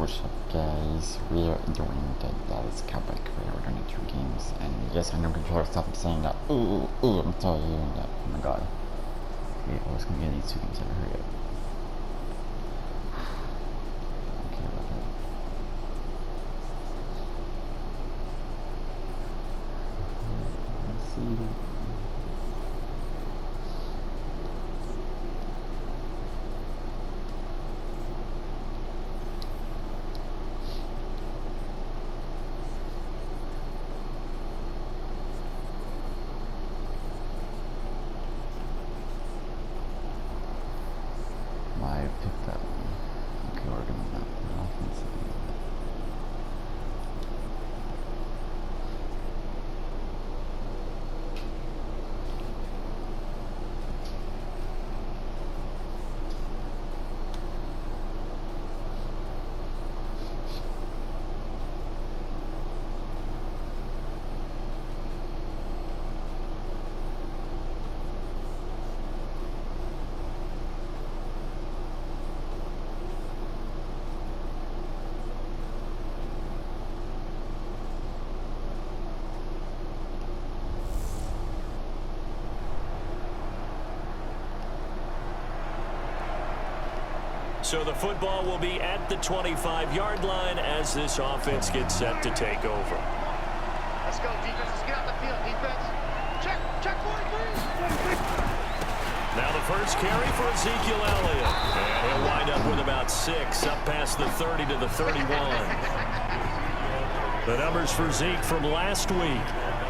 What's up, guys? We are doing the Dallas Cowboy career. We're doing 2 games, and yes, I know controller stop saying that. Ooh, I'm telling you that. Oh my god. Okay, what's gonna be in these 2 games? Hurry up. Okay, let's see. I picked that one. Okay, we're doing that one. Offensive. So the football will be at the 25-yard line as this offense gets set to take over. Let's go, defense. Let's get out the field, defense. Check, forward, please. Now the first carry for Ezekiel Elliott. And he'll wind up with about 6, up past the 30 to the 31. The numbers for Zeke from last week.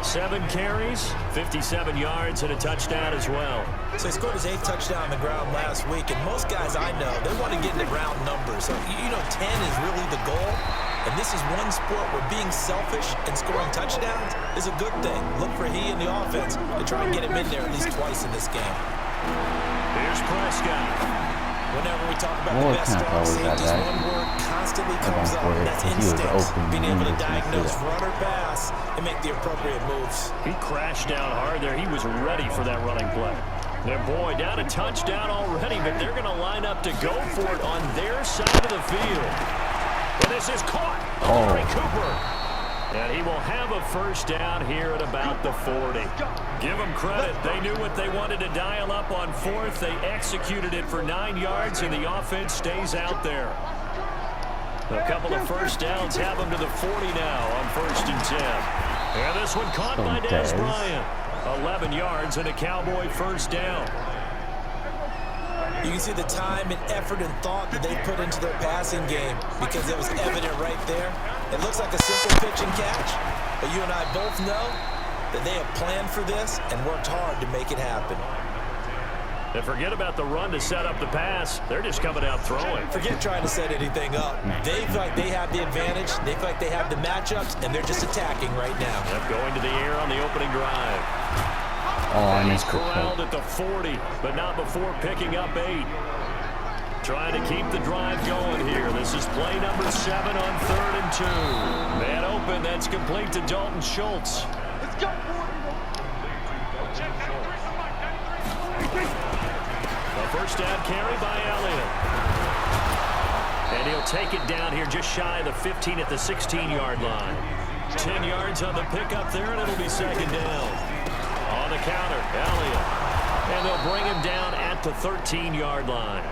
7 carries, 57 yards, and a touchdown as well. So he scored his 8th touchdown on the ground last week, and most guys I know, they want to get into round numbers. So, 10 is really the goal, and this is one sport where being selfish and scoring touchdowns is a good thing. Look for he and the offense to try and get him in there at least twice in this game. Here's Prescott. Whenever we talk about the best strong safeties, one word constantly comes up, and that's instinct. Being able to diagnose run or pass and make the appropriate moves. He crashed down hard there. He was ready for that running play. And boy, down a touchdown already, but they're going to line up to go for it on their side of the field. But this is caught. Larry Cooper. And he will have a first down here at about the 40. Give them credit. They knew what they wanted to dial up on 4th. They executed it for 9 yards, and the offense stays out there. A couple of first downs have them to the 40 now on 1st and 10. And this one caught by Des Bryant. 11 yards and a Cowboy first down. You can see the time and effort and thought that they put into their passing game because it was evident right there. It looks like a simple pitch and catch, but you and I both know that they have planned for this and worked hard to make it happen. And forget about the run to set up the pass. They're just coming out throwing. Forget trying to set anything up. They feel like they have the advantage. They feel like they have the matchups, and they're just attacking right now. Yep, going to the air on the opening drive. Oh, he's corralled at the 40, but not before picking up 8. Trying to keep the drive going here. This is play number 7 on 3rd and 2. Man open, that's complete to Dalton Schultz. Let's go. A first down carry by Elliott. And he'll take it down here just shy of the 15 at the 16-yard line. 10 yards on the pickup there, and it'll be 2nd down. On the counter, Elliott. And they'll bring him down at the 13-yard line.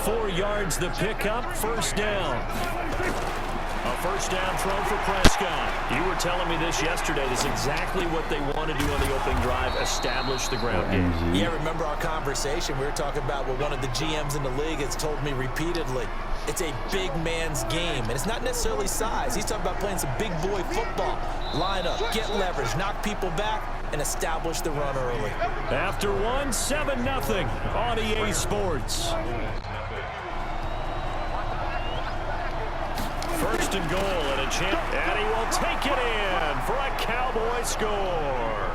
4 yards the pickup, first down. A first down throw for Prescott. You were telling me this yesterday. This is exactly what they want to do on the opening drive, establish the ground game. Yeah, remember our conversation? We were talking about what one of the GMs in the league has told me repeatedly. It's a big man's game, and it's not necessarily size. He's talking about playing some big boy football. Line up, get leverage, knock people back, and establish the run early. After 1, 7-0 on EA Sports. First and goal and a chance, and he will take it in for a Cowboy score.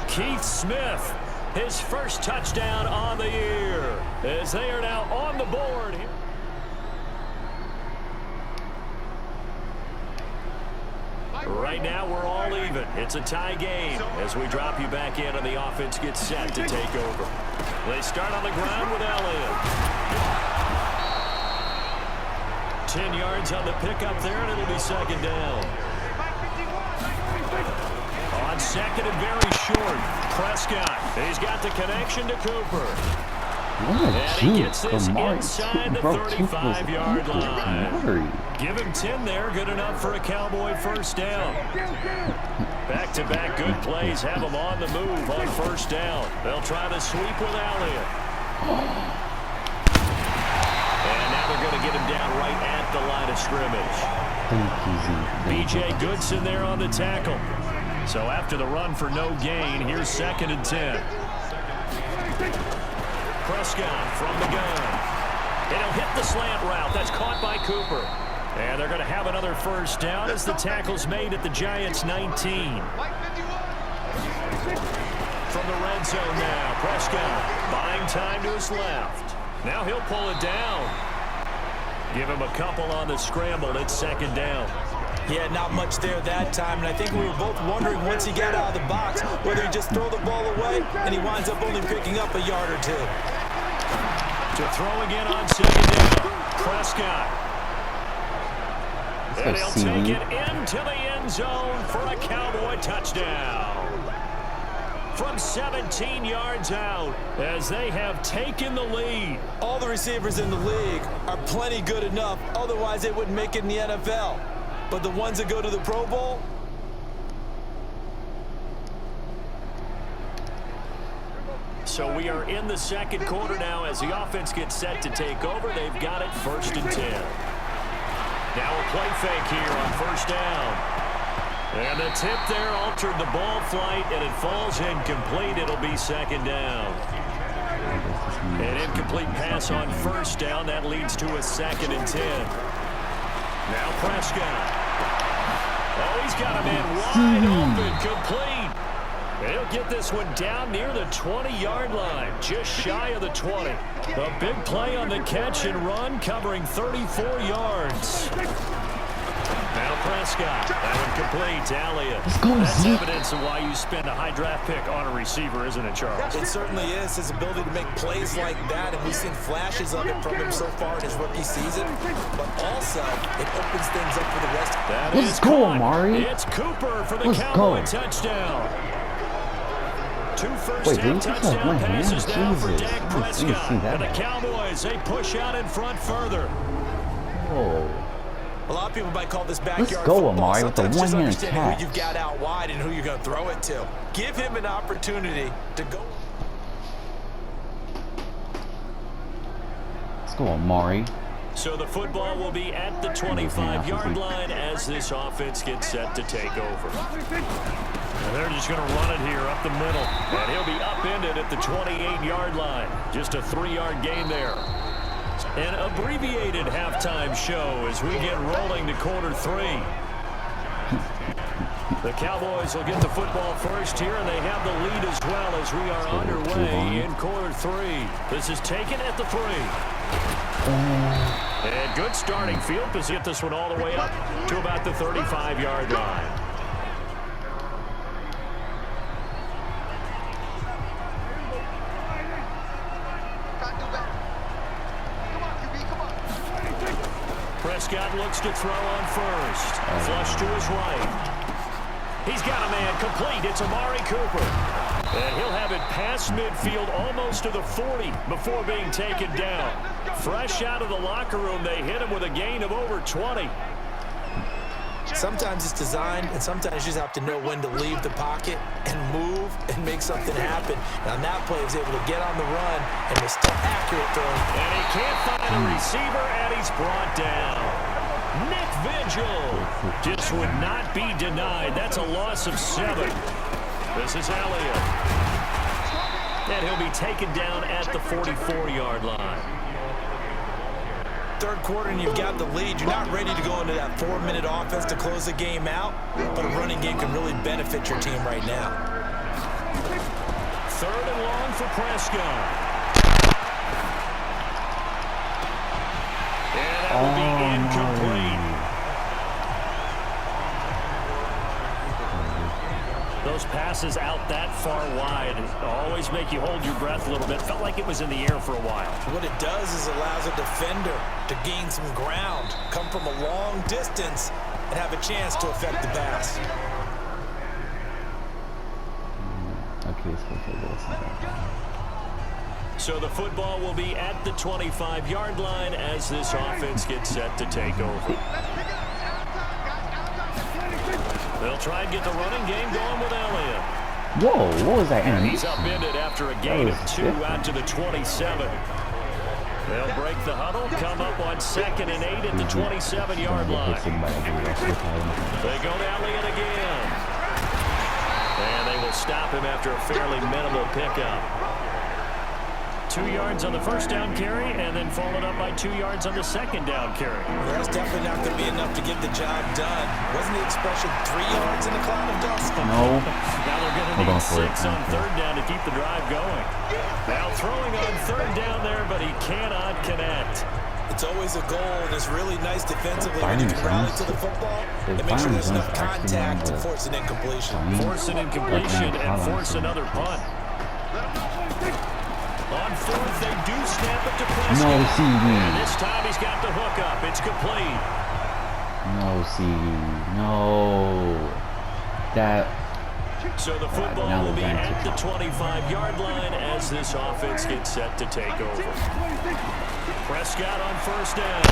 Keith Smith, his first touchdown on the year, as they are now on the board. Right now, we're all even. It's a tie game as we drop you back in and the offense gets set to take over. They start on the ground with Elliott. 10 yards on the pickup there, and it'll be second down. On second and very short, Prescott. He's got the connection to Cooper. And he gets this inside the 35-yard line. Give him 10 there, good enough for a Cowboy first down. Back-to-back good plays have him on the move on first down. They'll try to sweep with Elliott. And now they're going to get him down right at the line of scrimmage. B.J. Goodson there on the tackle. So after the run for no gain, here's second and 10. Prescott from the gun. And he'll hit the slant route. That's caught by Cooper. And they're going to have another first down as the tackle's made at the Giants' 19. From the red zone now, Prescott buying time to his left. Now he'll pull it down. Give him a couple on the scramble. It's second down. Yeah, not much there that time, and I think we were both wondering once he got out of the box whether he just throw the ball away and he winds up only picking up a yard or two. To throw again on second down, Prescott. And he'll take it into the end zone for a Cowboy touchdown. From 17 yards out as they have taken the lead. All the receivers in the league are plenty good enough, otherwise they wouldn't make it in the NFL. But the ones that go to the Pro Bowl? So we are in the second quarter now as the offense gets set to take over. They've got it first and 10. Now a play fake here on first down. And the tip there altered the ball flight, and it falls incomplete. It'll be second down. An incomplete pass on first down. That leads to a second and 10. Now Prescott. Oh, he's got a man wide open, complete. He'll get this one down near the 20-yard line, just shy of the 20. A big play on the catch and run, covering 34 yards. Now Prescott, that one complete to Elliott. That's evidence of why you spend a high draft pick on a receiver, isn't it, Charles? It certainly is. His ability to make plays like that, and we've seen flashes of it from him so far in his rookie season. But also, it opens things up for the rest. Let's go, Amari. It's Cooper for the Cowboy touchdown. Two first-half touchdown passes now for Dak Prescott. And the Cowboys, they push out in front further. Oh. A lot of people might call this backyard Let's go, football. Amari, with the Sometimes just one-hand understanding catch. who you've got out wide and who you're going to throw it to. Give him an opportunity to go. Let's go, Amari. So the football will be at the 25-yard line as this offense gets set to take over. And they're just going to run it here up the middle. And he'll be upended at the 28-yard line. Just a 3-yard gain there. An abbreviated halftime show as we get rolling to quarter 3. The Cowboys will get the football first here, and they have the lead as well as we are underway in quarter 3. This is taken at the 3. And good starting field position. Get this one all the way up to about the 35-yard line. Prescott looks to throw on first. Flush to his right. He's got a man complete. It's Amari Cooper. And he'll have it past midfield almost to the 40 before being taken down. Fresh out of the locker room, they hit him with a gain of over 20. Sometimes it's designed, and sometimes you just have to know when to leave the pocket and move and make something happen. And on that play, he was able to get on the run and was still accurate throwing. And he can't find a receiver, and he's brought down. Nick Vigil just would not be denied. That's a loss of 7. This is Elliott. And he'll be taken down at the 44-yard line. Third quarter and you've got the lead. You're not ready to go into that 4-minute offense to close the game out, but a running game can really benefit your team right now. Third and long for Prescott. And that will be incomplete. The those passes out that far wide always make you hold your breath a little bit. Felt like it was in the air for a while. What it does is allows a defender to gain some ground, come from a long distance, and have a chance to affect the pass. So the football will be at the 25-yard line as this offense gets set to take over. They'll try and get the running game going with Elliott. Whoa, what was that animation? He's upended after a gain of 2 out to the 27. They'll break the huddle, come up on 2nd and 8 at the 27-yard line. They go to Elliott again. And they will stop him after a fairly minimal pickup. 2 yards on the first down carry, and then followed up by 2 yards on the second down carry. That's definitely not going to be enough to get the job done. Wasn't the expression 3 yards in a cloud of dust? No. Now they're going to need 6 on third down to keep the drive going. Now throwing on third down there, but he cannot connect. It's always a goal, and it's really nice defensively when you can rally to the football and make sure there's enough contact to force an incompletion. Force an incompletion and force another punt. On fourth, they do snap it to Prescott. No, CD. And this time he's got the hook up. It's complete. No, CD. No. That. So the football will be at the 25-yard line as this offense gets set to take over. Prescott on first down.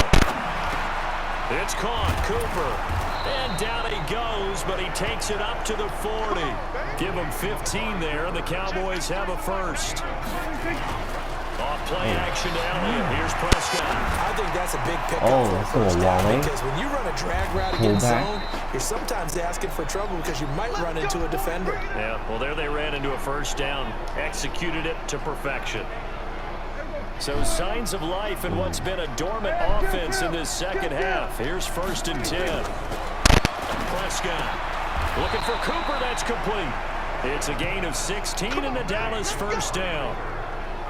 It's caught. Cooper. And down he goes, but he takes it up to the 40. Give him 15 there, and the Cowboys have a first. Off play action to Elliott. Here's Prescott. I think that's a big pickup for a first down, because when you run a drag route against zone, you're sometimes asking for trouble because you might run into a defender. Yeah, well, there they ran into a first down. Executed it to perfection. So signs of life in what's been a dormant offense in this second half. Here's 1st and 10. Prescott looking for Cooper. That's complete. It's a gain of 16 and the Dallas first down.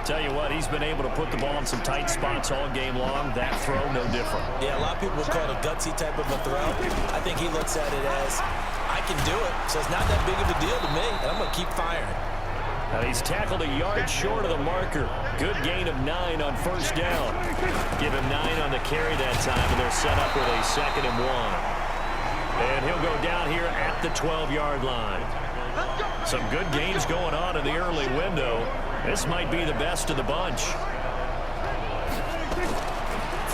Tell you what, he's been able to put the ball in some tight spots all game long. That throw, no different. Yeah, a lot of people would call it a gutsy type of a throw. I think he looks at it as, I can do it, so it's not that big of a deal to me, and I'm going to keep firing. And he's tackled a yard short of the marker. Good gain of 9 on first down. Give him 9 on the carry that time, and they're set up with a 2nd and 1. And he'll go down here at the 12-yard line. Some good games going on in the early window. This might be the best of the bunch.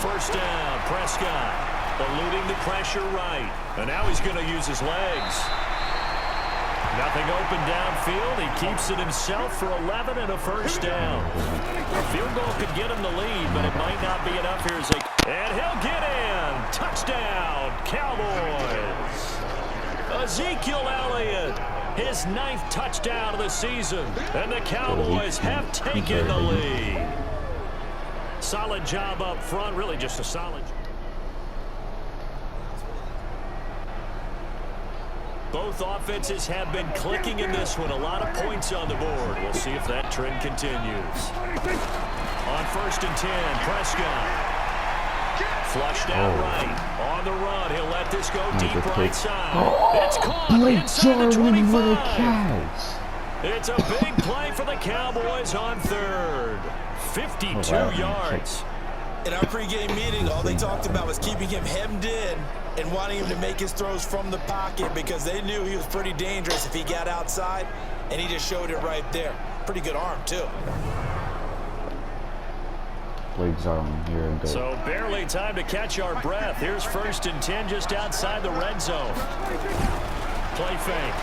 First down, Prescott eluding the pressure right. And now he's going to use his legs. Nothing open downfield. He keeps it himself for 11 and a first down. A field goal could get him the lead, but it might not be enough here. And he'll get in. Touchdown, Cowboys. Ezekiel Elliott, his 9th touchdown of the season. And the Cowboys have taken the lead. Solid job up front. Really just a solid job. Both offenses have been clicking in this one. A lot of points on the board. We'll see if that trend continues. On 1st and 10, Prescott. Flushed out right. On the run, he'll let this go deep right side. It's caught inside the 25. It's a big play for the Cowboys on 3rd. 52 yards. In our pregame meeting, all they talked about was keeping him hemmed in and wanting him to make his throws from the pocket because they knew he was pretty dangerous if he got outside, and he just showed it right there. Pretty good arm, too. So barely time to catch our breath. Here's 1st and 10 just outside the red zone. Play fake.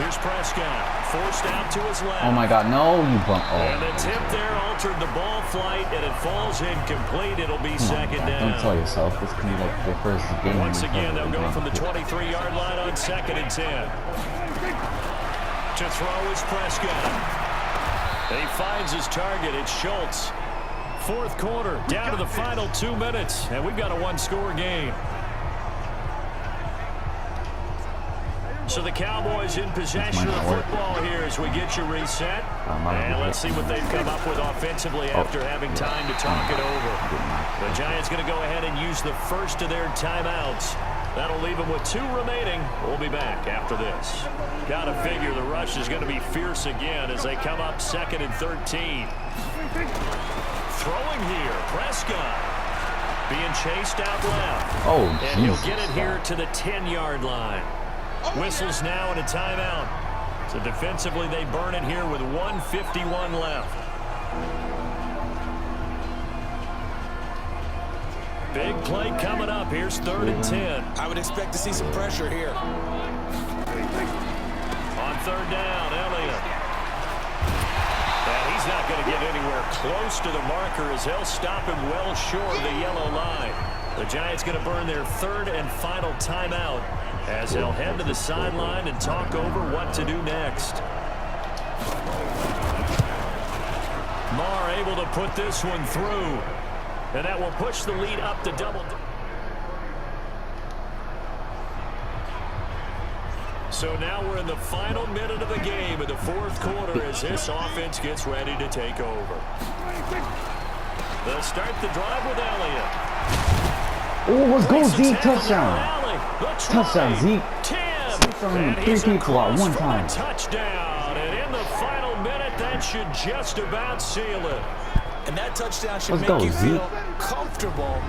Here's Prescott. Forced out to his left. Oh my God, no, you bumped. And the tip there altered the ball flight, and it falls incomplete. It'll be 2nd down. Don't tell yourself. This can be like the first game. Once again, they'll go from the 23-yard line on 2nd and 10. To throw is Prescott. And he finds his target. It's Schultz. 4th quarter, down to the final 2 minutes, and we've got a 1-score game. So the Cowboys in possession of the football here as we get you reset. And let's see what they've come up with offensively after having time to talk it over. The Giants going to go ahead and use the first of their timeouts. That'll leave him with 2 remaining. We'll be back after this. Got to figure the rush is going to be fierce again as they come up 2nd and 13. Throwing here, Prescott. Being chased out left. Oh, and he'll get it here to the 10-yard line. Whistles now and a timeout. So defensively, they burn it here with 1:51 left. Big play coming up. Here's 3rd and 10. I would expect to see some pressure here. On 3rd down, Elliott. And he's not going to get anywhere close to the marker as he'll stop him well short of the yellow line. The Giants going to burn their 3rd and final timeout as they'll head to the sideline and talk over what to do next. Marr able to put this one through. And that will push the lead up to double. So now we're in the final minute of the game in the 4th quarter as this offense gets ready to take over. They'll start the drive with Elliott. Oh, let's go, Zeke. Touchdown. Touchdown, Zeke. 10. 3 people at one time. Touchdown. And in the final minute, that should just about seal it. And that touchdown should make you feel comfortable.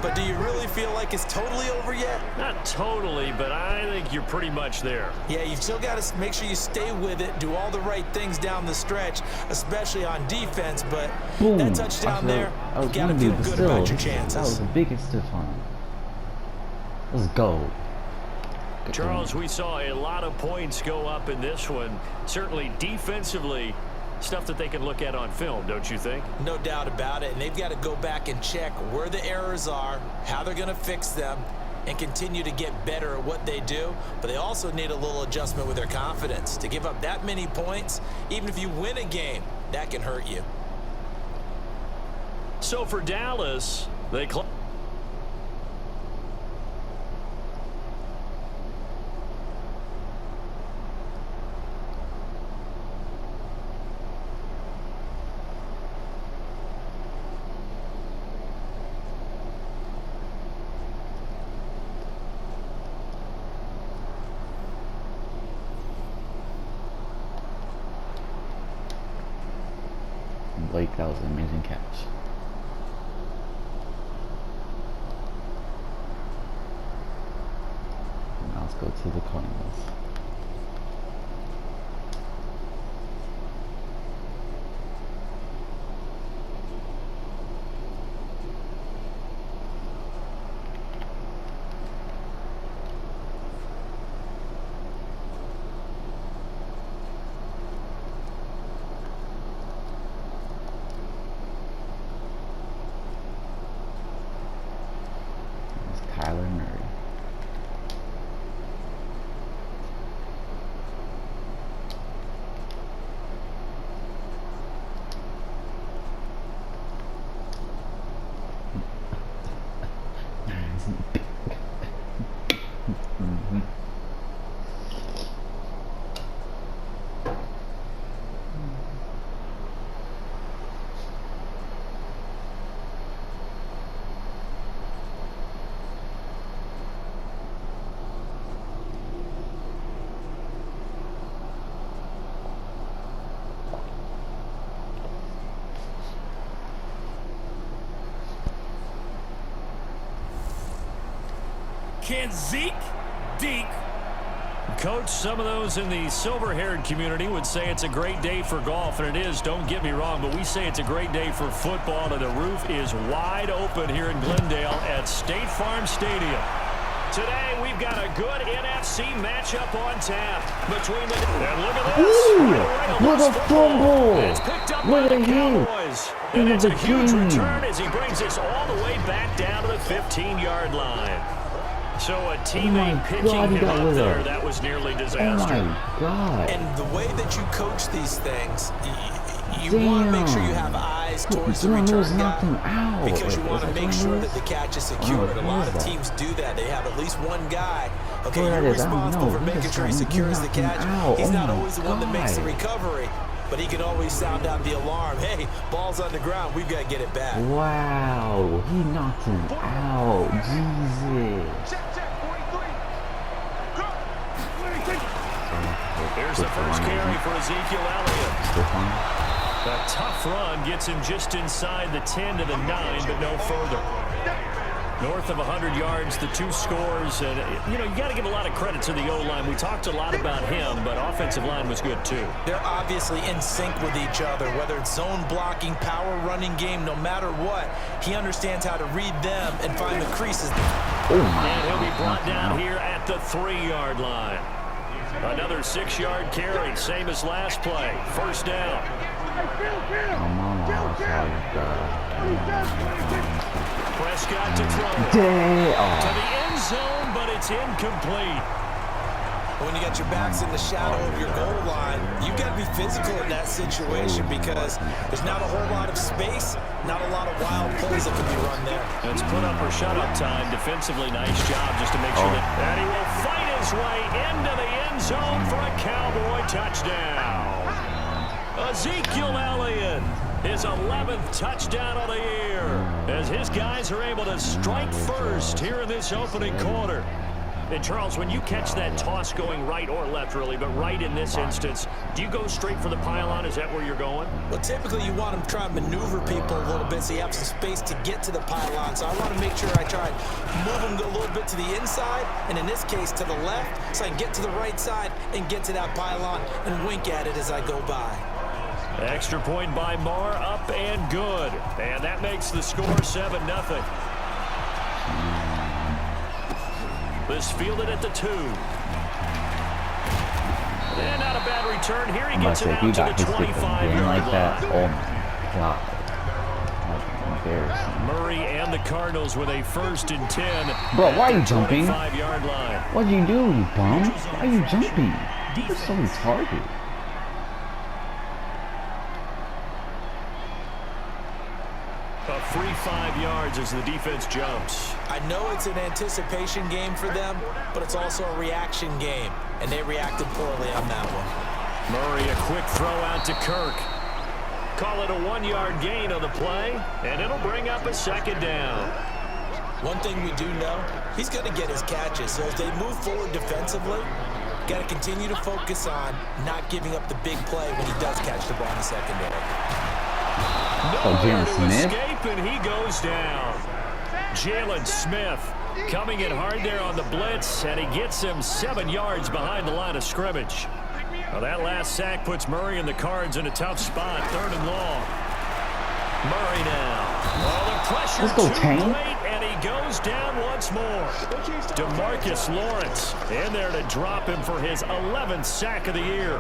But do you really feel like it's totally over yet? Not totally, but I think you're pretty much there. Yeah, you've still got to make sure you stay with it, do all the right things down the stretch, especially on defense. But boom. That touchdown there, you got to feel good about your chances. That was the biggest stiff arm. Let's go. Good Charles, we saw a lot of points go up in this one. Certainly defensively, stuff that they can look at on film, don't you think? No doubt about it. And they've got to go back and check where the errors are, how they're going to fix them, and continue to get better at what they do. But they also need a little adjustment with their confidence. To give up that many points, even if you win a game, that can hurt you. So for Dallas, they Blake, that was an amazing catch. Now let's go to the Cardinals. Can Zeke deke? Coach, some of those in the silver-haired community would say it's a great day for golf, and it is, don't get me wrong, but we say it's a great day for football, and the roof is wide open here in Glendale at State Farm Stadium. Today, we've got a good NFC matchup on tap between the... And look at this. Ooh, what a fumble. It's picked up What by a the hit. Cowboys. And it's a huge return as he brings us all the way back down to the 15-yard line. So a teammate picking him up there, that was nearly disaster. Oh my God. And the way that you coach these things, you want to make sure you have eyes towards the return guy because you want to make sure that the catch is secured. A lot of teams do that. They have at least one guy. Okay, you're responsible for making sure he secures the catch. He's not always the one that makes the recovery, but he can always sound out the alarm. Hey, ball's on the ground. We've got to get it back. Wow, he knocked him out. Jesus. Check, 45 Ezekiel Elliott. Still fine. A tough run gets him just inside the 10 to the 9, but no further. North of 100 yards, the 2 scores. And, you got to give a lot of credit to the O-line. We talked a lot about him, but offensive line was good, too. They're obviously in sync with each other, whether it's zone blocking, power running game, no matter what. He understands how to read them and find the creases. And he'll be brought down here at the 3-yard line. Another 6-yard carry, same as last play. First down. Prescott to throw to the end zone, but it's incomplete. When you got your backs in the shadow of your goal line, you've got to be physical in that situation because there's not a whole lot of space, not a lot of wild plays that can be run there. It's put up or shut up time. Defensively, nice job just to make sure that he will fight his way into the end zone for a Cowboy touchdown. Ezekiel Elliott, his 11th touchdown of the year, as his guys are able to strike first here in this opening quarter. And Charles, when you catch that toss going right or left, really, but right in this instance, do you go straight for the pylon? Is that where you're going? Well, typically you want to try and maneuver people a little bit so you have some space to get to the pylon. So I want to make sure I try and move them a little bit to the inside, and in this case to the left, so I can get to the right side and get to that pylon and wink at it as I go by. Extra point by Marr, up and good. And that makes the score 7-0. This fielded at the 2. And not a bad return here. He gets it out to the 25-yard line. Oh my God. That's embarrassing. Murray and the Cardinals with a 1st and 10. Bro, why are you jumping? 25-yard line. What'd you do, you bum? Why are you jumping? You're so retarded. A free 5 yards as the defense jumps. I know it's an anticipation game for them, but it's also a reaction game, and they reacted poorly on that one. Murray, a quick throw out to Kirk. Call it a 1-yard gain on the play, and it'll bring up a 2nd down. One thing we do know, he's going to get his catches, so as they move forward defensively, got to continue to focus on not giving up the big play when he does catch the ball in the secondary. Nowhere to escape, and he goes down. Jalen Smith coming in hard there on the blitz, and he gets him 7 yards behind the line of scrimmage. Well, that last sack puts Murray and the Cards in a tough spot, 3rd and long. Murray now. Well, the pressure too great, and he goes down once more. DeMarcus Lawrence in there to drop him for his 11th sack of the year.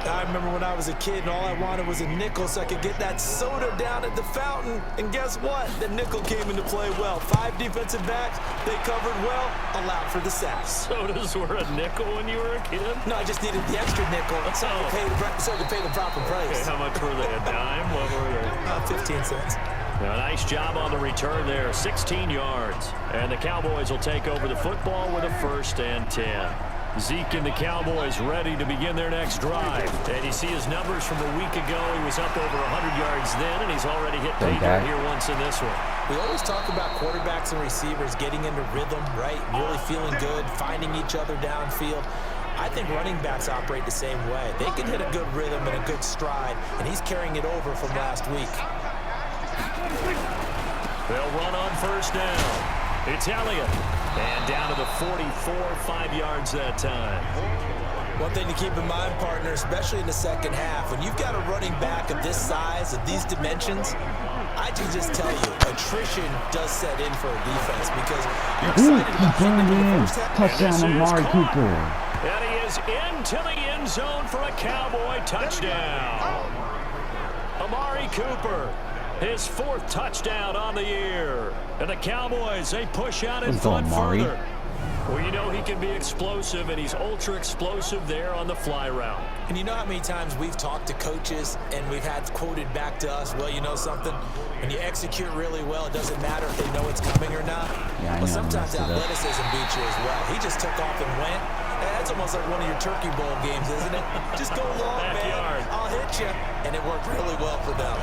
I remember when I was a kid and all I wanted was a nickel so I could get that soda down at the fountain. And guess what? The nickel came into play well. 5 defensive backs, they covered well, allowed for the sacks. Sodas were a nickel when you were a kid? No, I just needed the extra nickel so I could pay the proper price. Okay, how much were they? A dime? What were they? 15 cents. A nice job on the return there, 16 yards. And the Cowboys will take over the football with a 1st and 10. Zeke and the Cowboys ready to begin their next drive. And you see his numbers from a week ago. He was up over 100 yards then, and he's already hit pay dirt here once in this one. We always talk about quarterbacks and receivers getting into rhythm, right? Really feeling good, finding each other downfield. I think running backs operate the same way. They can hit a good rhythm and a good stride, and he's carrying it over from last week. They'll run on 1st down. It's Elliott. And down to the 44, 5 yards that time. One thing to keep in mind, partner, especially in the second half, when you've got a running back of this size, of these dimensions, I can just tell you, attrition does set in for a defense because you're excited about hitting in the first half. Touchdown, Amari Cooper. And he is into the end zone for a Cowboy touchdown. Amari Cooper, his 4th touchdown on the year. And the Cowboys, they push out in front further. Well, you know he can be explosive, and he's ultra explosive there on the fly route. And you know how many times we've talked to coaches and we've had quoted back to us, well, you know something? When you execute really well, it doesn't matter if they know it's coming or not. Yeah, but sometimes athleticism beats you as well. He just took off and went. That's almost like one of your Turkey Bowl games, isn't it? Just go long, man. I'll hit you. And it worked really well for them.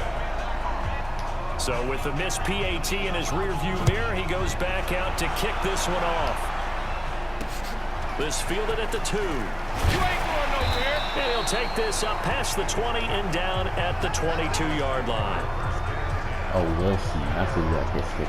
So with the missed PAT in his rearview mirror, he goes back out to kick this one off. This fielded at the 2. You ain't going nowhere. And he'll take this up past the 20 and down at the 22-yard line. Oh, Wilson. That's who got this stick.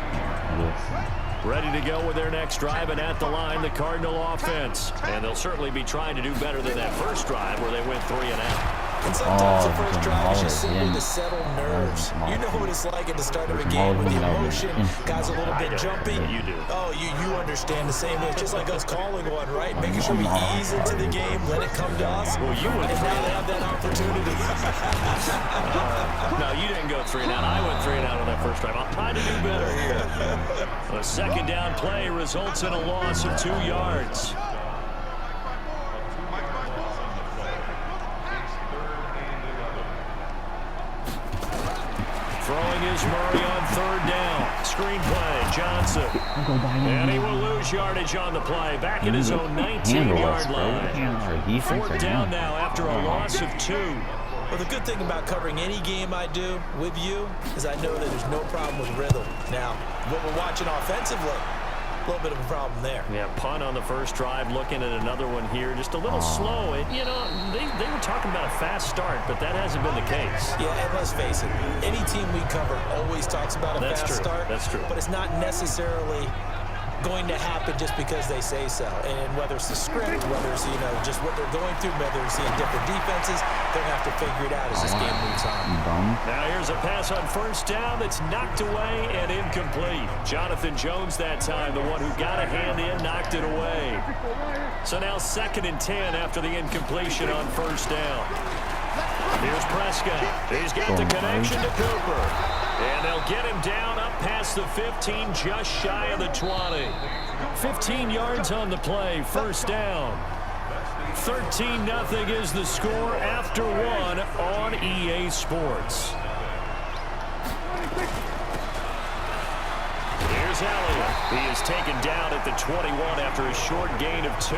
Wilson. Ready to go with their next drive, and at the line, the Cardinal offense. And they'll certainly be trying to do better than that first drive where they went 3 and out. And sometimes the first drive is just simply to settle nerves. You know what it's like at the start of a game with the emotion. Guys a little bit jumpy. You do. Oh, you understand the same way. It's just like us calling one, right? Making sure we ease into the game, let it come to us. Well, you would. And now they have that opportunity. No, you didn't go 3 and out. I went 3 and out on that first drive. I'm trying to do better here. A second down play results in a loss of 2 yards. Throwing is Murray on 3rd down. Screen play, Johnson. And he will lose yardage on the play. Back at his own 19-yard line. 4th down now after a loss of 2. Well, the good thing about covering any game I do with you is I know that there's no problem with rhythm. Now, what we're watching offensively, a little bit of a problem there. Yeah, punt on the first drive, looking at another one here. Just a little slow. And, you know, they were talking about a fast start, but that hasn't been the case. Yeah, and let's face it, any team we cover always talks about a fast start. That's true. But it's not necessarily going to happen just because they say so. And whether it's the script, whether it's, just what they're going through, whether it's seeing different defenses, they're going to have to figure it out as this game moves on. Now here's a pass on first down that's knocked away and incomplete. Jonathan Jones that time, the one who got a hand in, knocked it away. So now 2nd and 10 after the incompletion on first down. Here's Prescott. He's got the connection to Cooper. And they'll get him down up past the 15, just shy of the 20. 15 yards on the play, first down. 13-0 is the score after 1 on EA Sports. Here's Elliott. He is taken down at the 21 after a short gain of 2.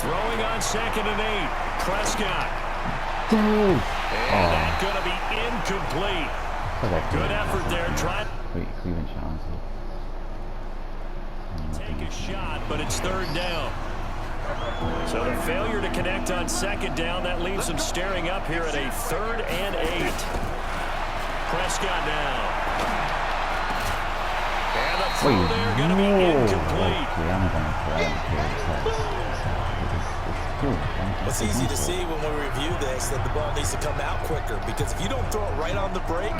Throwing on 2nd and 8. Prescott. And that's going to be incomplete. Good effort there. Cleveland Johnson. Take a shot, but it's 3rd down. So the failure to connect on 2nd down, that leaves them staring up here at a 3rd and 8. Prescott now. And the throw there going to be incomplete. It's easy to see when we review this that the ball needs to come out quicker, because if you don't throw it right on the break,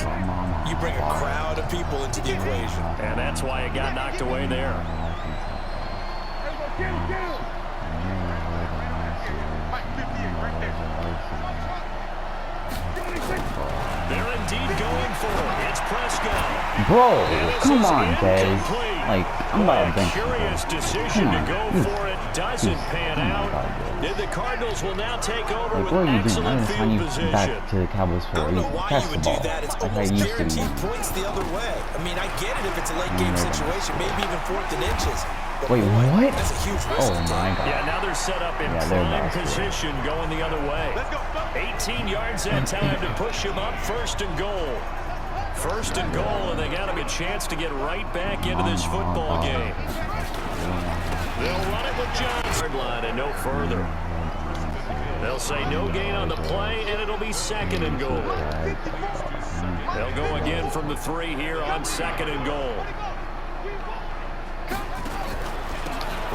you bring a crowd of people into the equation. And that's why it got knocked away there. They're indeed going for it. It's Prescott. Bro, come on, Dave. Like, I'm about to bench. Curious decision to go for it. Doesn't pan out. The Cardinals will now take over with excellent field position. Back to the Cowboys for I don't know why you would do that. It's almost guaranteed points the other way. I mean, I get it if it's a late game situation, maybe even 4th and inches. Wait, what? That's a huge risk. Oh my God. Yeah, now they're set up in prime position going the other way. 18 yards that time to push him up, 1st and goal. 1st and goal, and they got him a chance to get right back into this football game. They'll run it with Johnson. Line and no further. They'll say no gain on the play, and it'll be 2nd and goal. They'll go again from the 3 here on 2nd and goal.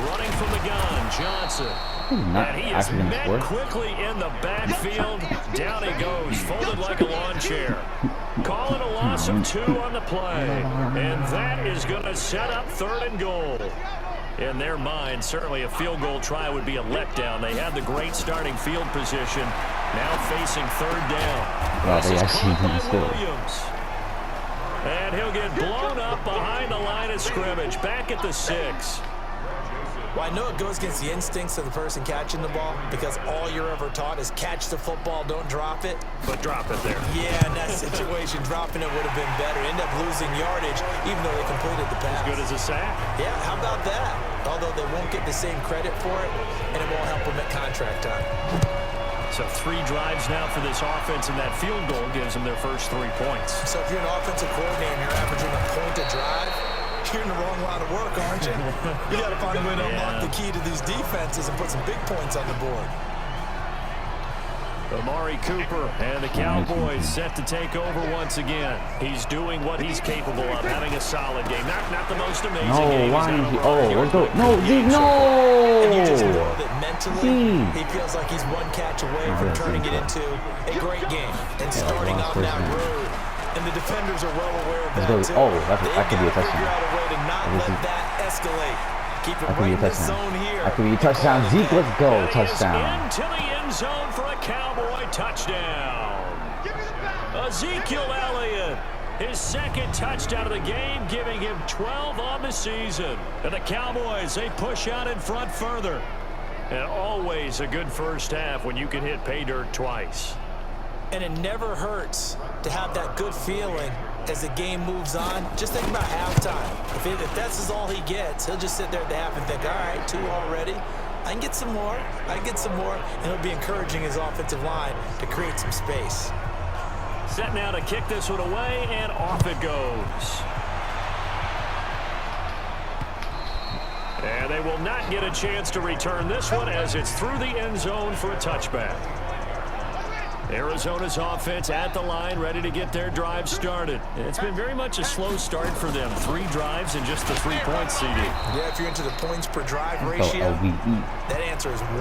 Running from the gun, Johnson. And he is met quickly in the backfield. Down he goes, folded like a lawn chair. Calling a loss of 2 on the play. And that is going to set up 3rd and goal. In their mind, certainly a field goal try would be a letdown. They had the great starting field position. Now facing 3rd down. Wow, they actually didn't score. And he'll get blown up behind the line of scrimmage. Back at the 6. Well, I know it goes against the instincts of the person catching the ball, because all you're ever taught is catch the football, don't drop it. But drop it there. Yeah, in that situation, dropping it would have been better. End up losing yardage, even though they completed the pass. As good as a sack. Yeah, how about that? Although they won't get the same credit for it, and it won't help them at contract time. So 3 drives now for this offense, and that field goal gives them their first 3 points. So if you're an offensive coordinator and you're averaging a point a drive, you're in the wrong line of work, aren't you? You got to find a way to unlock the key to these defenses and put some big points on the board. Amari Cooper and the Cowboys set to take over once again. He's doing what he's capable of, having a solid game. Not the most amazing game. Why is he? Oh, let's go. No, no! And you just know that mentally, he feels like he's one catch away from turning it into a great game and starting on that road. And the defenders are well aware of that, too. Oh, that could be a touchdown. Figure out a way to not let that escalate. Keep it right in the zone here. That could be a touchdown. Zeke, let's go. Touchdown. Into the end zone for a Cowboy touchdown. Ezekiel Elliott, his second touchdown of the game, giving him 12 on the season. And the Cowboys, they push out in front further. And always a good first half when you can hit pay dirt twice. And it never hurts to have that good feeling as the game moves on. Just think about halftime. If that's all he gets, he'll just sit there at the half and think, all right, 2 already. I can get some more. And he'll be encouraging his offensive line to create some space. Set now to kick this one away, and off it goes. And they will not get a chance to return this one as it's through the end zone for a touchback. Arizona's offense at the line, ready to get their drive started. It's been very much a slow start for them. 3 drives and just the 3 points, CD. Yeah, if you're into the points per drive ratio, that answer is 1.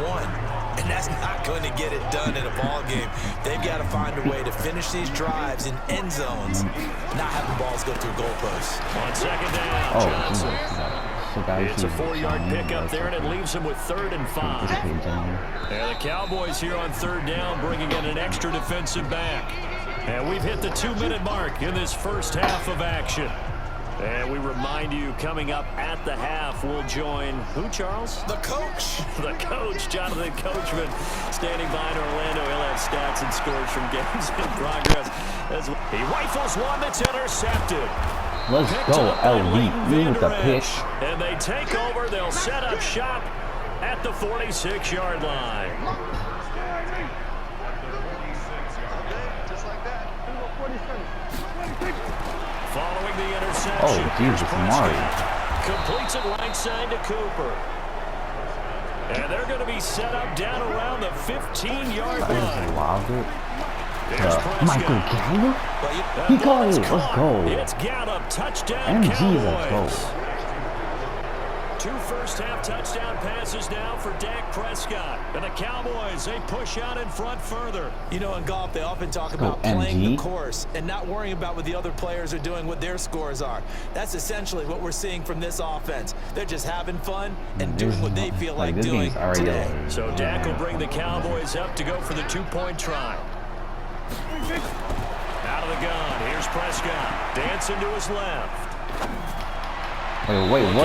And that's not going to get it done in a ball game. They've got to find a way to finish these drives in end zones, not have the balls go through goalposts. On second down, Johnson. It's a 4-yard pickup there, and it leaves them with 3rd and 5. And the Cowboys here on 3rd down, bringing in an extra defensive back. And we've hit the 2-minute mark in this first half of action. And we remind you, coming up at the half, we'll join who, Charles? The coach. The coach, Jonathan Coachman, standing by in Orlando. He'll have stats and scores from games in progress. As he rifles one that's intercepted. Let's go, LV with the pitch. And they take over. They'll set up shop at the 46-yard line. Following the interception. Oh, Jesus, Mari. Completes it right side to Cooper. And they're going to be set up down around the 15-yard line. Michael Gallup? He got it. Let's go. It's Gallup. Touchdown, MG, let's go. 2 first-half touchdown passes now for Dak Prescott. And the Cowboys, they push out in front further. You know, in golf, they often talk about playing the course and not worrying about what the other players are doing, what their scores are. That's essentially what we're seeing from this offense. They're just having fun and doing what they feel like doing today. So Dak will bring the Cowboys up to go for the 2-point try. Out of the gun, here's Prescott. Dancing to his left. Wait, no,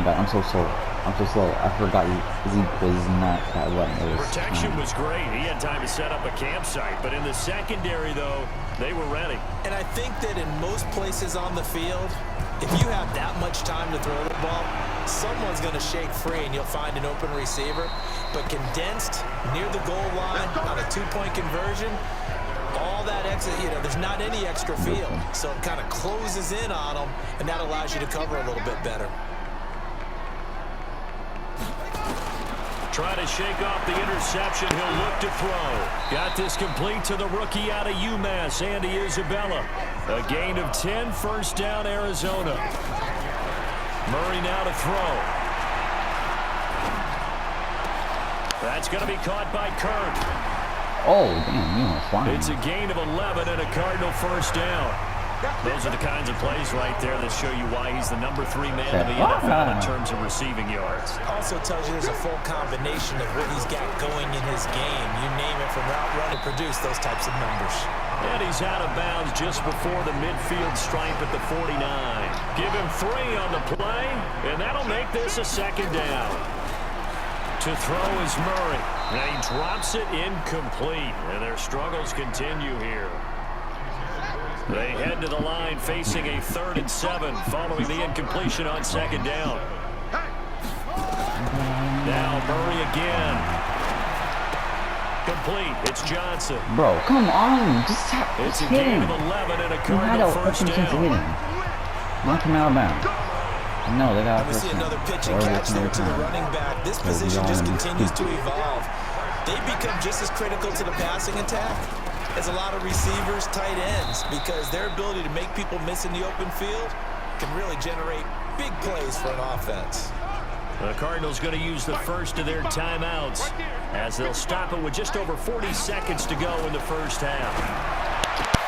I'm so slow. I forgot Zeke was not that well. Protection was great. He had time to set up a campsite, but in the secondary, though, they were ready. And I think that in most places on the field, if you have that much time to throw the ball, someone's going to shake free and you'll find an open receiver. But condensed near the goal line on a 2-point conversion, all that extra, there's not any extra field. So it kind of closes in on them, and that allows you to cover a little bit better. Try to shake off the interception. He'll look to throw. Got this complete to the rookie out of UMass, Andy Isabella. A gain of 10, first down, Arizona. Murray now to throw. That's going to be caught by Kirk. Oh, damn, fine. It's a gain of 11 and a Cardinal first down. Those are the kinds of plays right there that show you why he's the number 3 man in the NFL in terms of receiving yards. Also tells you there's a full combination of what he's got going in his game. You name it, from route run to produce those types of numbers. And he's out of bounds just before the midfield stripe at the 49. Give him 3 on the play, and that'll make this a second down. To throw is Murray. And he drops it incomplete. And their struggles continue here. They head to the line facing a 3rd and 7 following the incompletion on 2nd down. Now Murray again. Complete. It's Johnson. Bro, come on. Just It's a hit gain him. of 11 and a You had Cardinal a first fucking chance to hit down. him. Knock him out of bounds. No, they got And we see another pitch and Or catch another there to the time. running back. This position just continues to evolve. They become just as critical to the passing attack as a lot of receivers, tight ends, because their ability to make people miss in the open field can really generate big plays for an offense. The Cardinals going to use the first of their timeouts as they'll stop it with just over 40 seconds to go in the first half.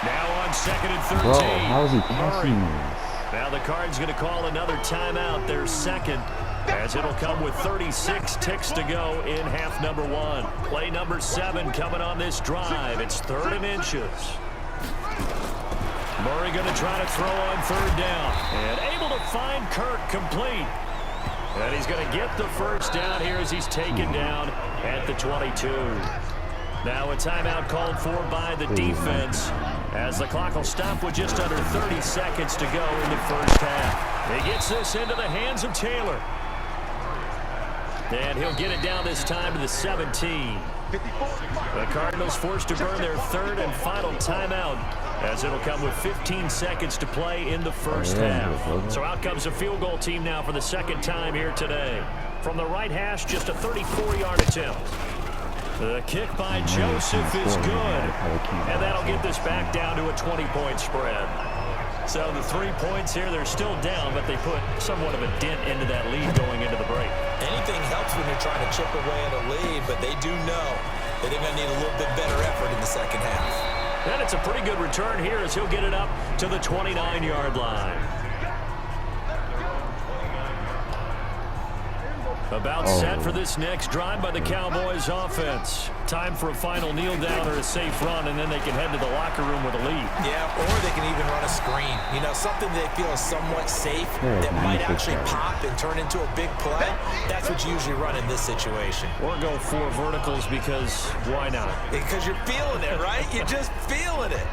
Now on 2nd and 13. Bro, how is he passing Murray. this? Now the Cards going to call another timeout, their second, as it'll come with 36 ticks to go in half number 1. Play number 7 coming on this drive. It's 3rd and inches. Murray going to try to throw on 3rd down. And able to find Kirk complete. And he's going to get the first down here as he's taken down at the 22. Now a timeout called for by the defense as the clock will stop with just under 30 seconds to go in the first half. He gets this into the hands of Taylor. And he'll get it down this time to the 17. The Cardinals forced to burn their 3rd and final timeout as it'll come with 15 seconds to play in the first half. So out comes a field goal team now for the second time here today. From the right hash, just a 34-yard attempt. The kick by Joseph is good, and that'll get this back down to a 20-point spread. So the 3 points here, they're still down, but they put somewhat of a dent into that lead going into the break. Anything helps when you're trying to chip away at a lead, but they do know that they're going to need a little bit better effort in the second half. And it's a pretty good return here as he'll get it up to the 29-yard line. About set for this next drive by the Cowboys offense. Time for a final kneel down or a safe run, and then they can head to the locker room with a lead. Yeah, or they can even run a screen. You know, something they feel is somewhat safe that might actually pop and turn into a big play. That's what you usually run in this situation. Or go 4 verticals because why not? Because you're feeling it, right? You're just feeling it.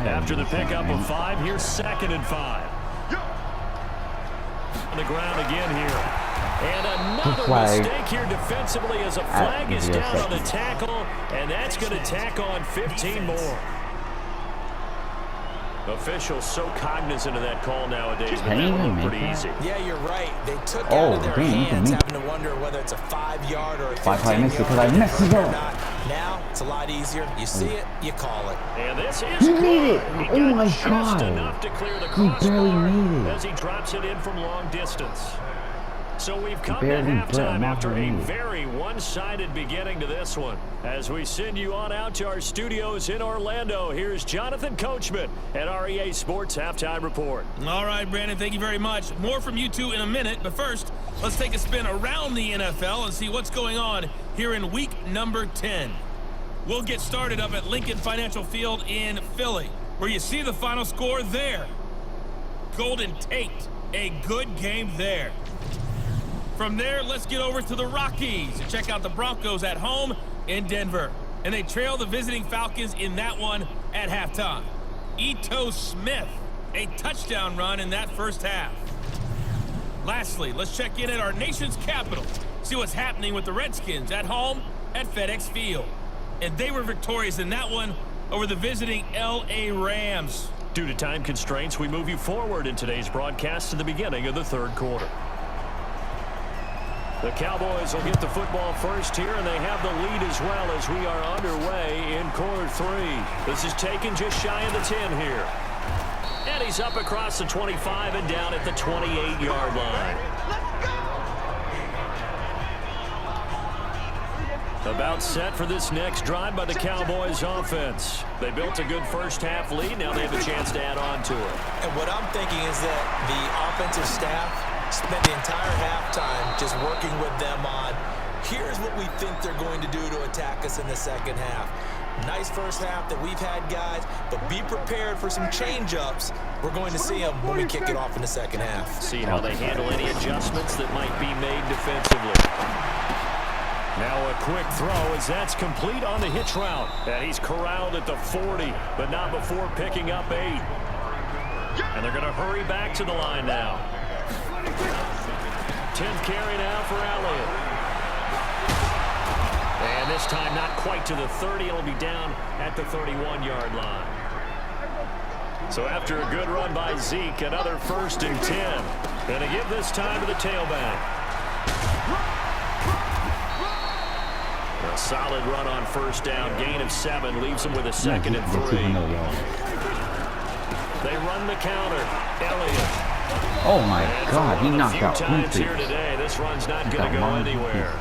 After the pickup of 5, here's 2nd and 5. On the ground again here. And another mistake here defensively as a flag is down on the tackle, and that's going to tack on 15 more. Officials so cognizant of that call nowadays, but that one looked pretty easy. Yeah, you're right. They took it out of their hands, having to wonder whether it's a 5-yard or a 15-yard. Now, it's a lot easier. You see it, you call it. And this is He made it! He Oh my just God! enough to clear the He barely crossbar made it. as he drops it in from long distance. So we've come to halftime after a very one-sided beginning to this one. As we send you on out to our studios in Orlando, here's Jonathan Coachman at REA Sports Halftime Report. All right, Brandon, thank you very much. More from you two in a minute, but first, let's take a spin around the NFL and see what's going on here in week number 10. We'll get started up at Lincoln Financial Field in Philly, where you see the final score there. Golden Tate, a good game there. From there, let's get over to the Rockies and check out the Broncos at home in Denver. And they trail the visiting Falcons in that one at halftime. Ito Smith, a touchdown run in that first half. Lastly, let's check in at our nation's capital, see what's happening with the Redskins at home at FedEx Field. And they were victorious in that one over the visiting L.A. Rams. Due to time constraints, we move you forward in today's broadcast to the beginning of the 3rd quarter. The Cowboys will get the football first here, and they have the lead as well as we are underway in quarter 3. This is taken just shy of the 10 here. And he's up across the 25 and down at the 28-yard line. About set for this next drive by the Cowboys offense. They built a good first half lead. Now they have a chance to add on to it. And what I'm thinking is that the offensive staff spent the entire halftime just working with them on, here's what we think they're going to do to attack us in the second half. Nice first half that we've had, guys, but be prepared for some change-ups. We're going to see them when we kick it off in the second half. See how they handle any adjustments that might be made defensively. Now a quick throw as that's complete on the hitch route. And he's corralled at the 40, but not before picking up 8. And they're going to hurry back to the line now. 10th carry now for Elliott. And And this time not quite to the 30. It'll be down at the 31-yard line. So after a good run by Zeke, another 1st and 10. Gonna give this time to the tailback. A solid run on 1st down. Gain of 7 leaves them with a 2nd and 3. They run the counter. Elliott. Oh my God, he knocked out times here today. This run's not going to go anywhere.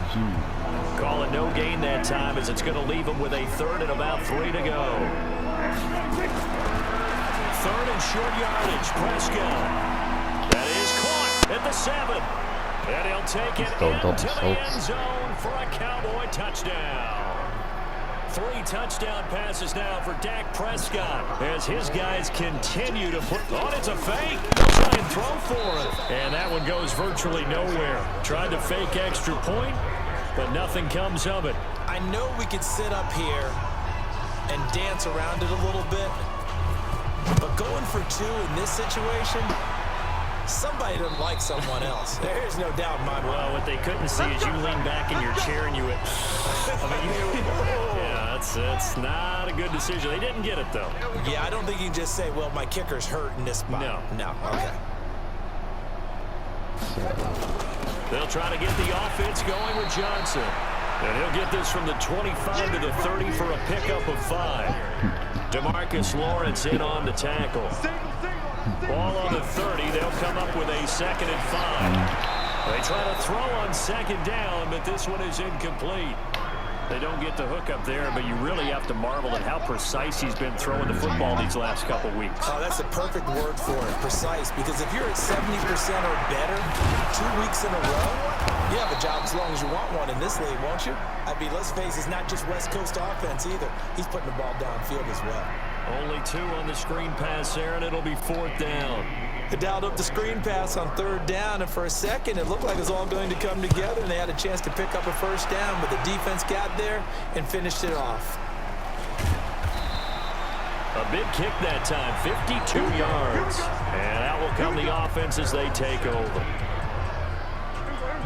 Call it no gain that time, as it's going to leave them with a 3rd and about 3 to go. 3rd and short yardage. Prescott. That is caught at the 7. And he'll take it into the end zone for a Cowboy touchdown. 3 touchdown passes now for Dak Prescott as his guys continue to put on. It's a fake. They'll try and throw for it. And that one goes virtually nowhere. Tried to fake extra point, but nothing comes of it. I know we could sit up here and dance around it a little bit, but going for 2 in this situation, somebody doesn't like someone else. There's no doubt in my mind. Well, what they couldn't see is you lean back in your chair and you went, yeah, that's not a good decision. They didn't get it, though. Yeah, I don't think you can just say, well, my kicker's hurt in this spot. No, okay. They'll try to get the offense going with Johnson. And he'll get this from the 25 to the 30 for a pickup of 5. DeMarcus Lawrence in on the tackle. Ball on the 30. They'll come up with a 2nd and 5. They try to throw on 2nd down, but this one is incomplete. They don't get the hook up there, but you really have to marvel at how precise he's been throwing the football these last couple weeks. Oh, that's the perfect word for it, precise, because if you're at 70% or better 2 weeks in a row, you have a job as long as you want one in this league, won't you? I mean, let's face it, it's not just West Coast offense either. He's putting the ball downfield as well. Only 2 on the screen pass there, and it'll be 4th down. They dialed up the screen pass on 3rd down, and for a second it looked like it was all going to come together, and they had a chance to pick up a 1st down, but the defense got there and finished it off. A big kick that time, 52 yards. And out will come the offense as they take over.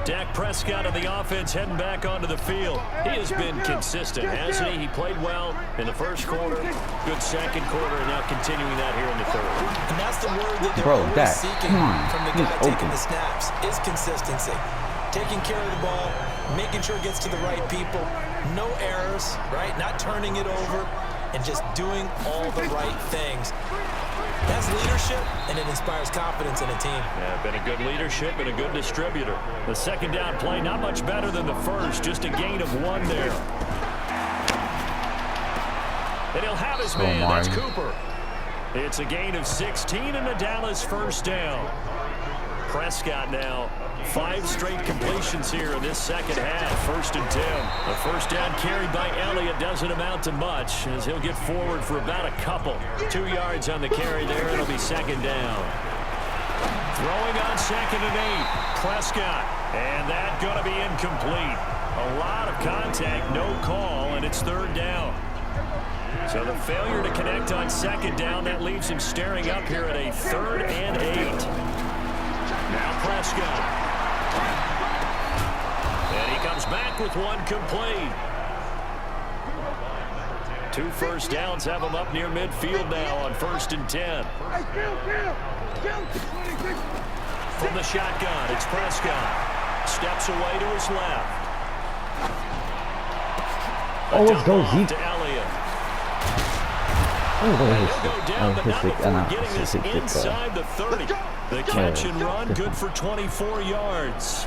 Dak Prescott of the offense heading back onto the field. He has been consistent, hasn't he? He played well in the 1st quarter, good 2nd quarter, and now continuing that here in the 3rd. And that's the word that they're always seeking from the guy taking the snaps, is consistency. Taking care of the ball, making sure it gets to the right people, no errors, right? Not turning it over, and just doing all the right things. That's leadership, and it inspires confidence in a team. Yeah, been a good leadership and a good distributor. The 2nd down play, not much better than the 1st, just a gain of 1 there. And he'll have his man, that's Cooper. It's a gain of 16 and a Dallas 1st down. Prescott now, 5 straight completions here in this 2nd half. 1st and 10. The 1st down carried by Elliott doesn't amount to much, as he'll get forward for about a couple. 2 yards on the carry there. It'll be 2nd down. Throwing on 2nd and 8. Prescott. And that going to be incomplete. A lot of contact, no call, and it's 3rd down. So the failure to connect on 2nd down, that leaves him staring up here at a 3rd and 8. Now Prescott. And he comes back with 1 complete. 2 first downs have him up near midfield now on 1st and 10. From the shotgun, it's Prescott. Steps away to his left. Oh, let's go, Zeke. To Elliott. Oh, He'll go down, but not before getting this inside the 30. The catch and run, good for 24 yards.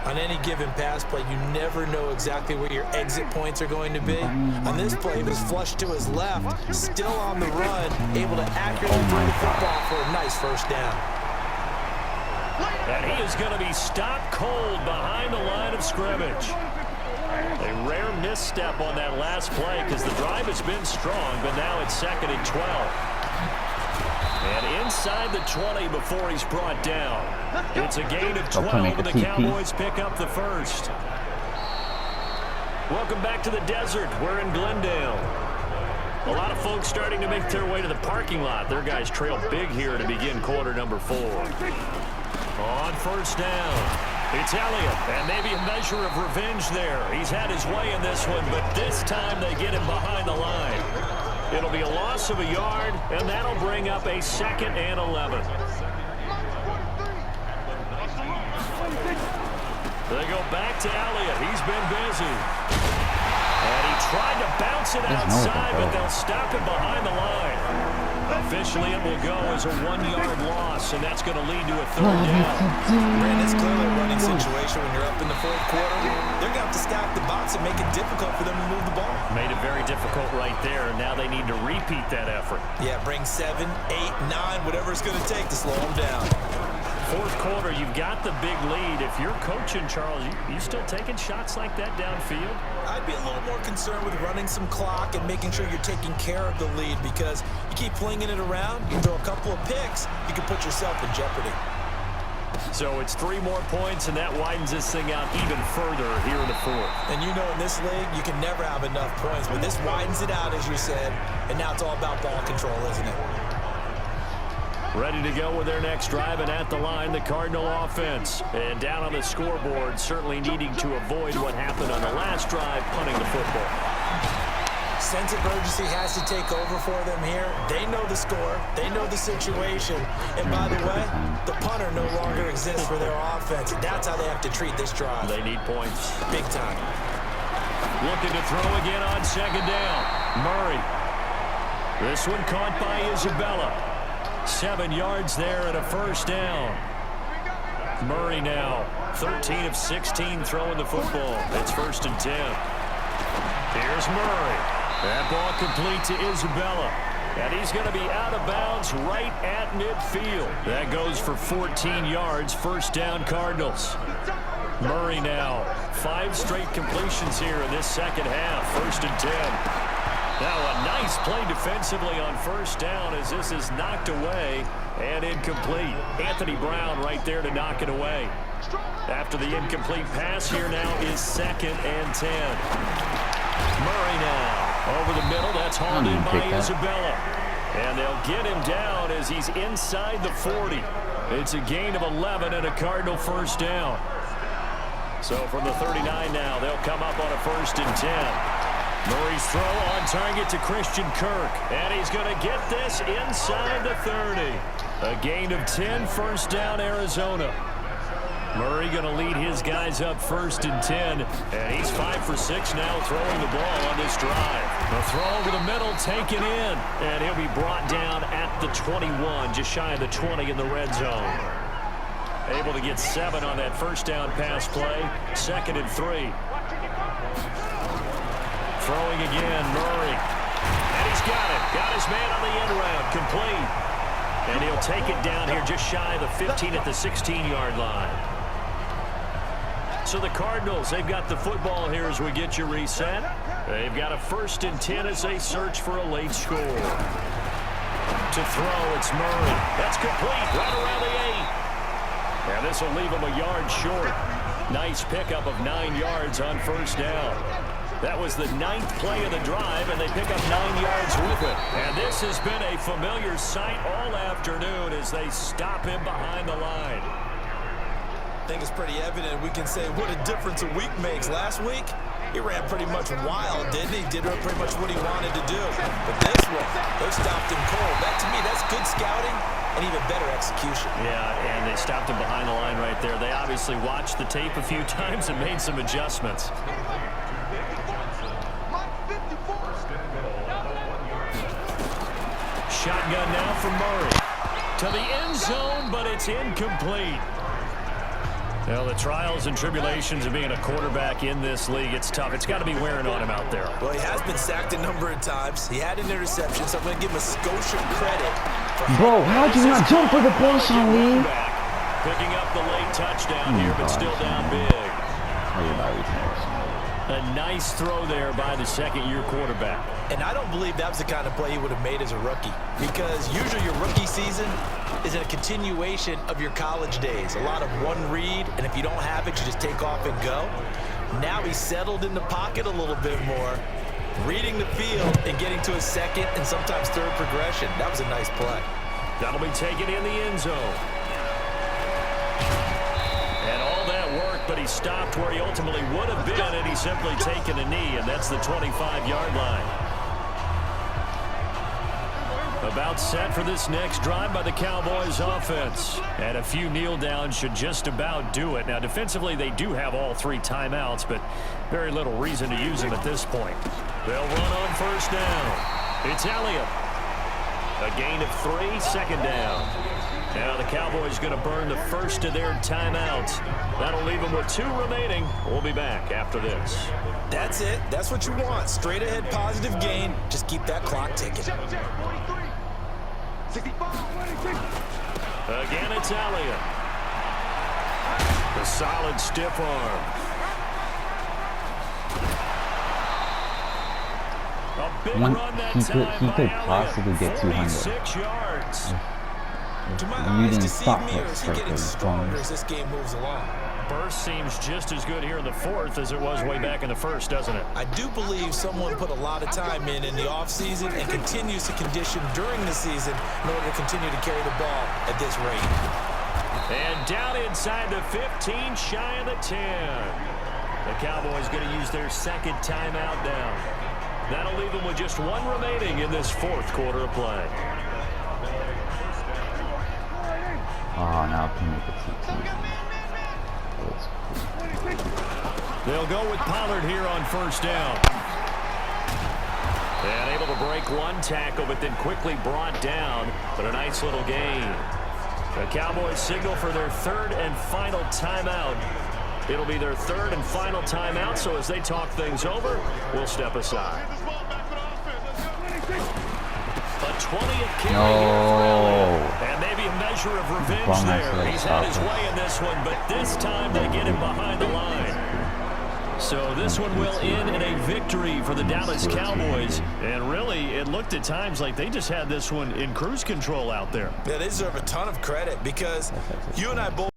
On any given pass play, you never know exactly where your exit points are going to be. On this play, it was flushed to his left, still on the run, able to accurately throw the football for a nice 1st down. And he is going to be stopped cold behind the line of scrimmage. A rare misstep on that last play because the drive has been strong, but now it's 2nd and 12. And inside the 20 before he's brought down. It's a gain of 12, and the Cowboys pick up the 1st. Welcome back to the desert. We're in Glendale. A lot of folks starting to make their way to the parking lot. Their guys trail big here to begin quarter number 4. On 1st down. It's Elliott, and maybe a measure of revenge there. He's had his way in this one, but this time they get him behind the line. It'll be a loss of a yard, and that'll bring up a 2nd and 11. They go back to Elliott. He's been busy. And he tried to bounce it outside, but they'll stop him behind the line. Officially, it will go as a 1-yard loss, and that's going to lead to a 3rd down. Brandon, it's clearly a running situation when you're up in the 4th quarter. They're going to have to stack the box and make it difficult for them to move the ball. Made it very difficult right there, and now they need to repeat that effort. Yeah, bring 7, 8, 9, whatever it's going to take to slow them down. 4th quarter, you've got the big lead. If you're coaching, Charles, you still taking shots like that downfield? I'd be a little more concerned with running some clock and making sure you're taking care of the lead, because you keep flinging it around, you throw a couple of picks, you can put yourself in jeopardy. So it's 3 more points, and that widens this thing out even further here in the 4th. And you know in this league, you can never have enough points, but this widens it out, as you said, and now it's all about ball control, isn't it? Ready to go with their next drive, and at the line, the Cardinal offense. And down on the scoreboard, certainly needing to avoid what happened on the last drive, punting the football. Sense of urgency has to take over for them here. They know the score. They know the situation. And by the way, the punter no longer exists for their offense. That's how they have to treat this drive. They need points. Big time. Looking to throw again on 2nd down. Murray. This one caught by Isabella. 7 yards there and a 1st down. Murray now 13 of 16 throwing the football. It's 1st and 10. Here's Murray. That ball complete to Isabella. And he's going to be out of bounds right at midfield. That goes for 14 yards. 1st down Cardinals. Murray now 5 straight completions here in this 2nd half. 1st and 10. Now a nice play defensively on 1st down as this is knocked away and incomplete. Anthony Brown right there to knock it away. After the incomplete pass, here now is 2nd and 10. Murray now over the middle. That's hauled in by Isabella. And they'll get him down as he's inside the 40. It's a gain of 11 and a Cardinal 1st down. So from the 39 now, they'll come up on a 1st and 10. Murray's throw on target to Christian Kirk. And he's going to get this inside the 30. A gain of 10, 1st down Arizona. Murray going to lead his guys up 1st and 10. And he's 5 for 6 now throwing the ball on this drive. The throw over the middle taken in. And he'll be brought down at the 21, just shy of the 20 in the red zone. Able to get 7 on that 1st down pass play. 2nd and 3. Throwing again, Murray. And he's got it. Got his man on the end round. Complete. And he'll take it down here just shy of the 15 at the 16-yard line. So the Cardinals, they've got the football here as we get you reset. They've got a 1st and 10 as they search for a late score. To throw, it's Murray. That's complete. Right around the 8. And this will leave him a yard short. Nice pickup of 9 yards on 1st down. That was the 9th play of the drive, and they pick up 9 yards with it. And this has been a familiar sight all afternoon as they stop him behind the line. I think it's pretty evident. We can say what a difference a week makes. Last week, he ran pretty much wild, didn't he? Did pretty much what he wanted to do. But this one, they stopped him cold. That, to me, that's good scouting and even better execution. Yeah, and they stopped him behind the line right there. They obviously watched the tape a few times and made some adjustments. Shotgun now from Murray. To the end zone, but it's incomplete. Well, the trials and tribulations of being a quarterback in this league, it's tough. It's got to be wearing on him out there. Well, he has been sacked a number of times. He had an interception, so I'm going to give him a Scotia credit. Bro, how'd you not jump for the ball, Sean Lee? Picking up the late touchdown here, but still down big. A nice throw there by the 2nd-year quarterback. And I don't believe that was the kind of play he would have made as a rookie, because usually your rookie season is a continuation of your college days. A lot of one read, and if you don't have it, you just take off and go. Now he's settled in the pocket a little bit more, reading the field and getting to a 2nd and sometimes 3rd progression. That was a nice play. That'll be taken in the end zone. And all that he stopped where he ultimately would have been, and he's simply taken a knee, and that's the 25-yard line. About set for this next drive by the Cowboys offense. And a few kneel downs should just about do it. Now, defensively, they do have all 3 timeouts, but very little reason to use them at this point. They'll run on first down. It's Elliott. A gain of 3, 2nd down. Now the Cowboys going to burn the first of their timeouts. That'll leave them with 2 remaining. We'll be back after this. That's it. That's what you want. Straight ahead positive gain. Just keep that clock ticking. Again, it's Elliott. A solid stiff arm. A big run that time he could by possibly Elliott. get 200. 46 yards. Do my You eyes didn't deceive stop me, or us is he for getting the stronger drones. as this game moves along? Burst seems just as good here in the 4th as it was way back in the 1st, doesn't it? I do believe someone put a lot of time in the offseason and continues to condition during the season in order to continue to carry the ball at this rate. And down inside the 15, shy of the 10. The Cowboys going to use their 2nd timeout now. That'll leave them with just 1 remaining in this 4th quarter of play. Oh, now I can make it 16. They'll go with Pollard here on first down. And able to break 1 tackle, but then quickly brought down. But a nice little gain. The Cowboys signal for their 3rd and final timeout. It'll be their 3rd and final timeout, so as they talk things over, we'll step aside. A 20th carry here for Elliott. And maybe a measure of revenge there. He's had his way in this one, but this time they get him behind the line. So this one will end in a victory for the Dallas Cowboys. And really, it looked at times like they just had this one in cruise control out there. Yeah, they deserve a ton of credit because you and I both